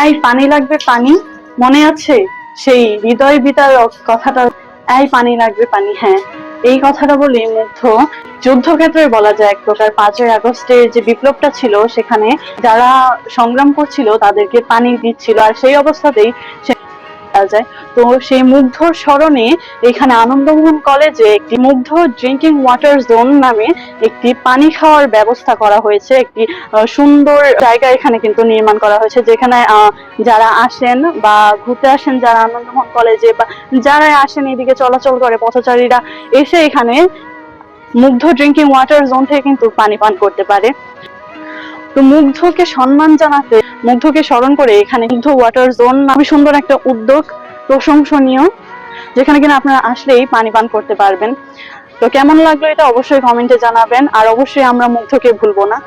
এই পানি লাগবে পানি, মনে আছে সেই হৃদয় বিতারক কথাটা? এই পানি লাগবে পানি, হ্যাঁ এই কথাটা বলে মুগ্ধ যুদ্ধক্ষেত্রে বলা যায় এক প্রকার 5ই আগস্টের যে বিপ্লবটা ছিল সেখানে যারা সংগ্রাম করছিল তাদেরকে পানি দিচ্ছিল, আর সেই অবস্থাতেই সে মারা যায়। তো সেই মুগ্ধর স্মরণে এখানে আনন্দমোহন কলেজে একটি মুগ্ধ ড্রিঙ্কিং ওয়াটার জোন নামে একটি পানি খাওয়ার ব্যবস্থা করা হয়েছে। একটি সুন্দর জায়গা এখানে কিন্তু নির্মাণ করা হয়েছে, যেখানে যারা আসেন বা ঘুরতে আসেন, যারা আনন্দমোহন কলেজে বা যারা আসেন এদিকে চলাচল করে পথচারীরা এসে এখানে মুগ্ধ ড্রিঙ্কিং ওয়াটার জোন থেকে কিন্তু পানি পান করতে পারে। তো মুগ্ধকে সম্মান জানাতে, মুগ্ধকে স্মরণ করে এখানে মুগ্ধ ওয়াটার জোন খুবই সুন্দর একটা উদ্যোগ, প্রশংসনীয়, যেখানে কিনা আপনারা আসলেই পানি পান করতে পারবেন। তো কেমন লাগলো এটা অবশ্যই কমেন্টে জানাবেন, আর অবশ্যই আমরা মুগ্ধকে ভুলবো না।